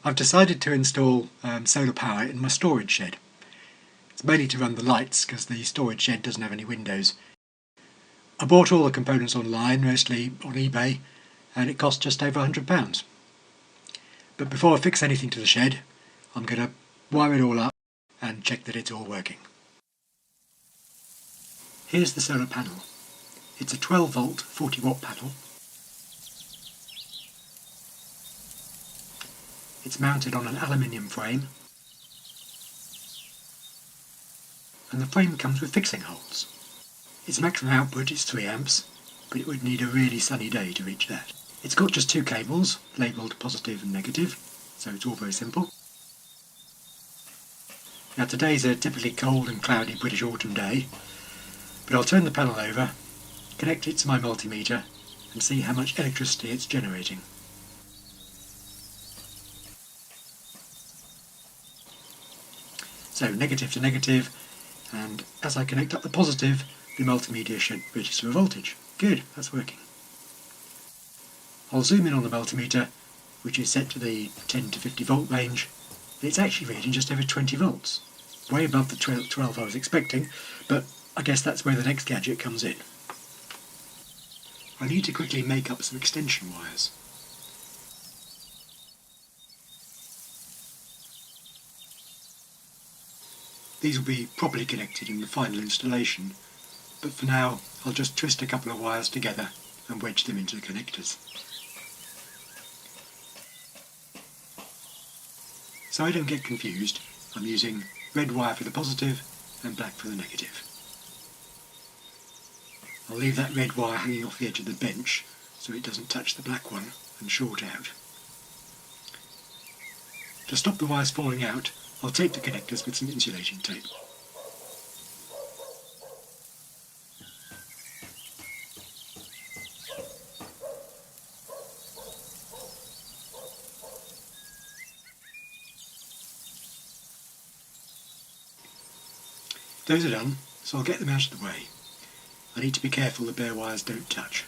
I've decided to install solar power in my storage shed. It's mainly to run the lights because the storage shed doesn't have any windows. I bought all the components online, mostly on eBay, and it cost just over £100. But before I fix anything to the shed, I'm going to wire it all up and check that it's all working. Here's the solar panel. It's a 12 volt 40 watt panel. It's mounted on an aluminium frame, and the frame comes with fixing holes. Its maximum output is 3 amps, but it would need a really sunny day to reach that. It's got just 2 cables, labelled positive and negative, so it's all very simple. Now today's a typically cold and cloudy British autumn day, but I'll turn the panel over, connect it to my multimeter, and see how much electricity it's generating. So negative to negative, and as I connect up the positive, the multimeter should register a voltage. Good, that's working. I'll zoom in on the multimeter, which is set to the 10 to 50 volt range. It's actually reading just over 20 volts, way above the 12 I was expecting, but I guess that's where the next gadget comes in. I need to quickly make up some extension wires. These will be properly connected in the final installation, but for now I'll just twist a couple of wires together and wedge them into the connectors. So I don't get confused, I'm using red wire for the positive and black for the negative. I'll leave that red wire hanging off the edge of the bench so it doesn't touch the black one and short out. To stop the wires falling out, I'll tape the connectors with some insulating tape. Those are done, so I'll get them out of the way. I need to be careful the bare wires don't touch.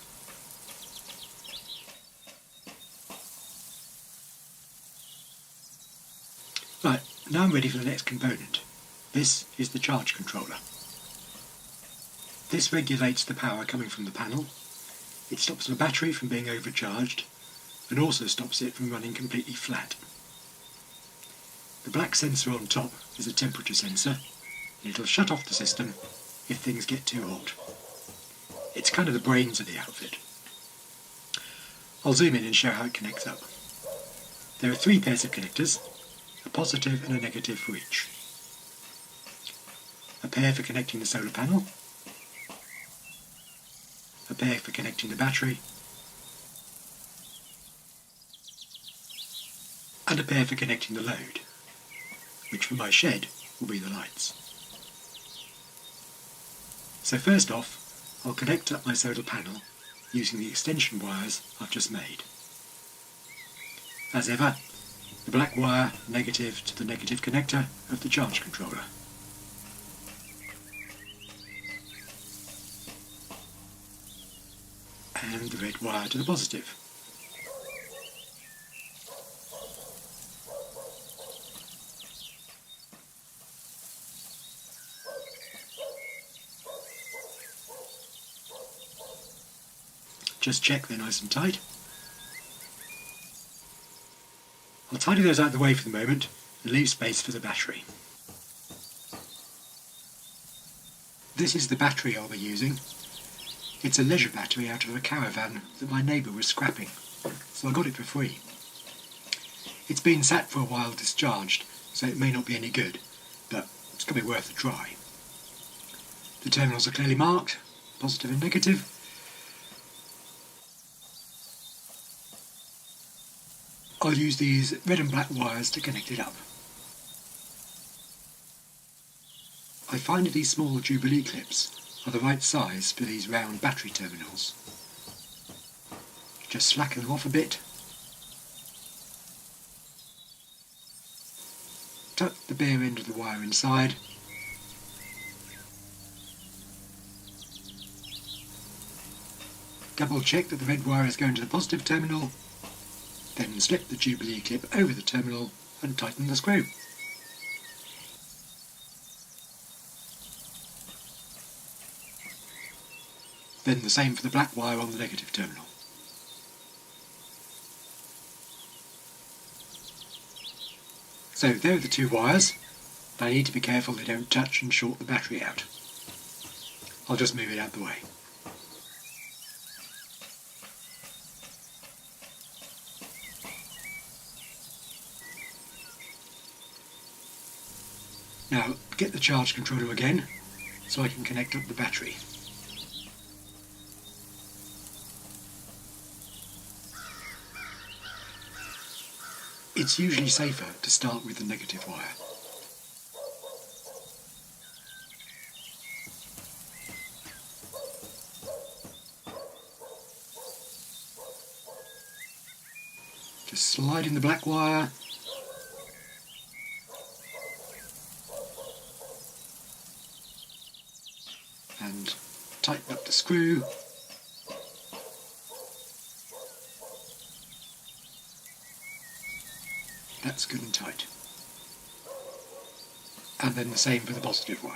Right, now I'm ready for the next component. This is the charge controller. This regulates the power coming from the panel. It stops the battery from being overcharged and also stops it from running completely flat. The black sensor on top is a temperature sensor, and it'll shut off the system if things get too hot. It's kind of the brains of the outfit. I'll zoom in and show how it connects up. There are 3 pairs of connectors, a positive and a negative for each. A pair for connecting the solar panel, a pair for connecting the battery, and a pair for connecting the load, which for my shed will be the lights. So first off, I'll connect up my solar panel using the extension wires I've just made. As ever, the black wire negative to the negative connector of the charge controller. And the red wire to the positive. Just check they're nice and tight. I'll tidy those out of the way for the moment and leave space for the battery. This is the battery I'll be using. It's a leisure battery out of a caravan that my neighbour was scrapping, so I got it for free. It's been sat for a while discharged, so it may not be any good, but it's going to be worth a try. The terminals are clearly marked, positive and negative. I'll use these red and black wires to connect it up. I find these small Jubilee clips are the right size for these round battery terminals. Just slacken them off a bit. Tuck the bare end of the wire inside. Double check that the red wire is going to the positive terminal Then slip the Jubilee clip over the terminal and tighten the screw. Then the same for the black wire on the negative terminal. So there are the two wires, but I need to be careful they don't touch and short the battery out. I'll just move it out the way. Now get the charge controller again so I can connect up the battery. It's usually safer to start with the negative wire. Just slide in the black wire and tighten up the screw. That's good and tight. And then the same for the positive wire.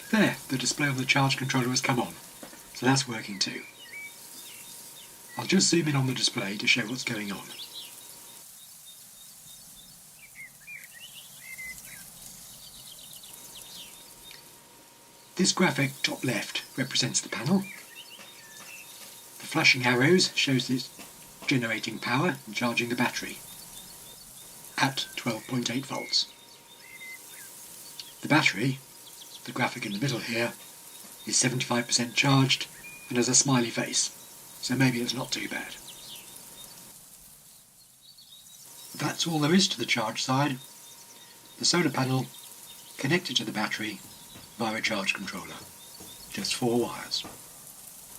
There, the display on the charge controller has come on, so that's working too. I'll just zoom in on the display to show what's going on. This graphic top left represents the panel. The flashing arrows shows it's generating power and charging the battery at 12.8 volts. The battery, the graphic in the middle here, is 75% charged and has a smiley face, so maybe it's not too bad. That's all there is to the charge side. The solar panel connected to the battery via a charge controller. Just 4 wires.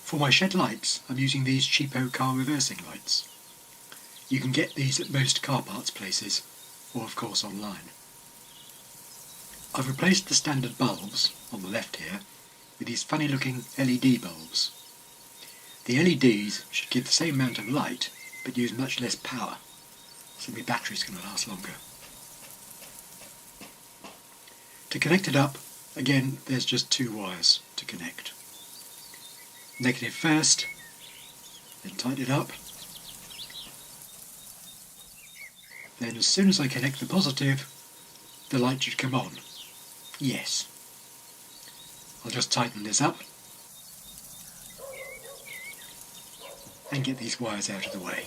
For my shed lights, I'm using these cheapo car reversing lights. You can get these at most car parts places, or of course online. I've replaced the standard bulbs, on the left here, with these funny looking LED bulbs. The LEDs should give the same amount of light, but use much less power, so my battery's going to last longer. To connect it up, again, there's just 2 wires to connect. Negative first, then tighten it up. Then as soon as I connect the positive, the light should come on. Yes. I'll just tighten this up and get these wires out of the way.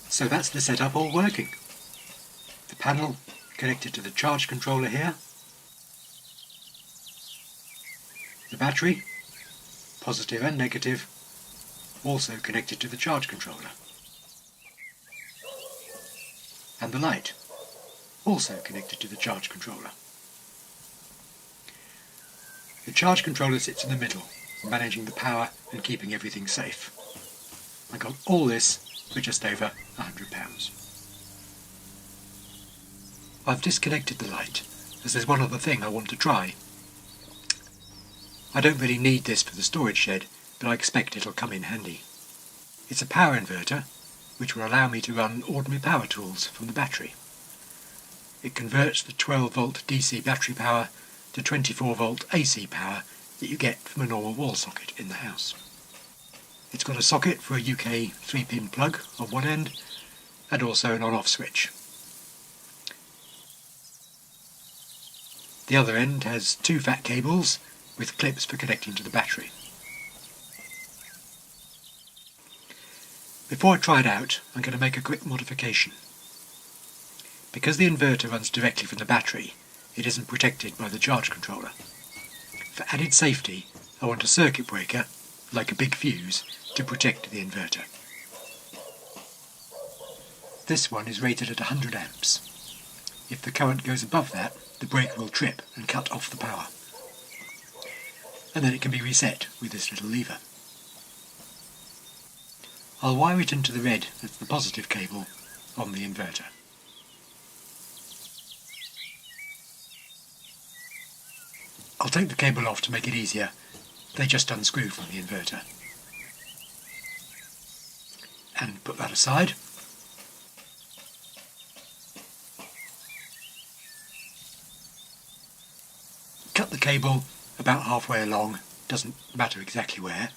So that's the setup all working. The panel connected to the charge controller here. The battery, positive and negative, also connected to the charge controller. And the light, also connected to the charge controller. The charge controller sits in the middle, managing the power and keeping everything safe. I got all this for just over £100. I've disconnected the light, as there's one other thing I want to try. I don't really need this for the storage shed, but I expect it'll come in handy. It's a power inverter, which will allow me to run ordinary power tools from the battery. It converts the 12 volt DC battery power to 24 volt AC power that you get from a normal wall socket in the house. It's got a socket for a UK 3-pin plug on one end, and also an on-off switch. The other end has 2 fat cables with clips for connecting to the battery. Before I try it out, I'm going to make a quick modification. Because the inverter runs directly from the battery, it isn't protected by the charge controller. For added safety, I want a circuit breaker, like a big fuse, to protect the inverter. This one is rated at 100 amps. If the current goes above that, the breaker will trip and cut off the power. and then it can be reset with this little lever. I'll wire it into the red, that's the positive cable, on the inverter. I'll take the cable off to make it easier. They just unscrew from the inverter. And put that aside. Cut the cable about halfway along, doesn't matter exactly where.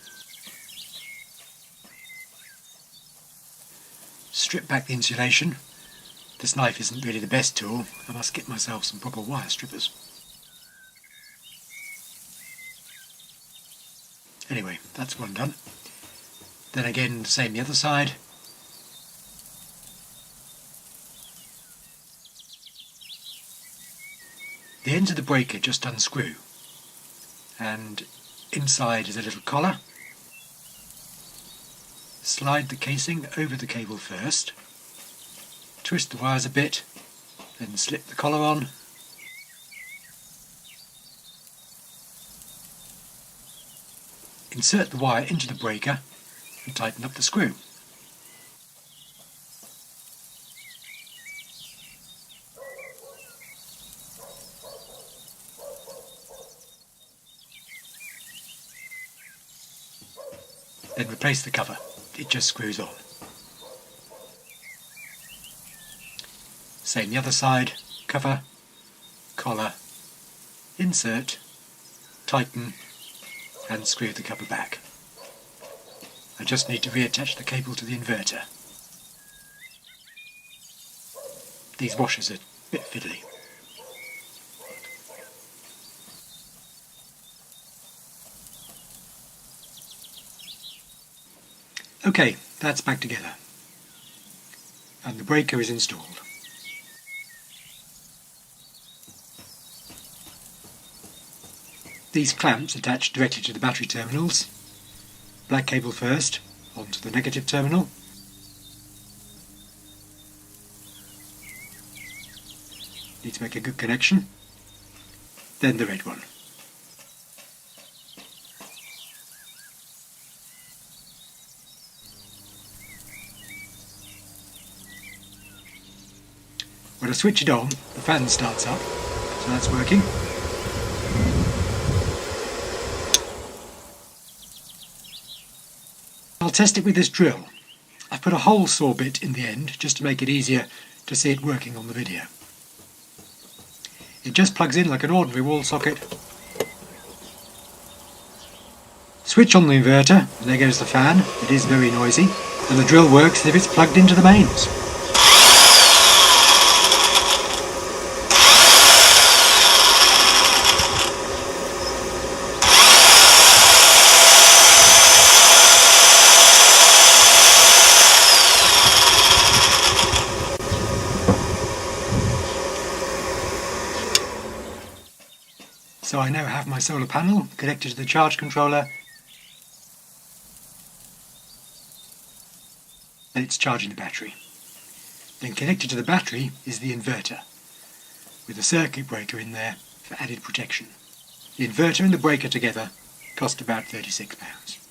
Strip back the insulation. This knife isn't really the best tool, I must get myself some proper wire strippers. Anyway, that's one done. Then again, same the other side. The ends of the breaker just unscrew, and inside is a little collar. Slide the casing over the cable first, twist the wires a bit, then slip the collar on. Insert the wire into the breaker and tighten up the screw. Then replace the cover. It just screws on. Same the other side. Cover, collar, insert, tighten and screw the cover back. I just need to reattach the cable to the inverter. These washers are a bit fiddly. Okay, that's back together. And the breaker is installed. These clamps attach directly to the battery terminals. Black cable first, onto the negative terminal. Need to make a good connection. Then the red one. When I switch it on, the fan starts up, so that's working. I'll test it with this drill. I've put a hole saw bit in the end just to make it easier to see it working on the video. It just plugs in like an ordinary wall socket. Switch on the inverter, and there goes the fan. It is very noisy, and the drill works as if it's plugged into the mains. So I now have my solar panel connected to the charge controller, and it's charging the battery. Then connected to the battery is the inverter, with a circuit breaker in there for added protection. The inverter and the breaker together cost about £36.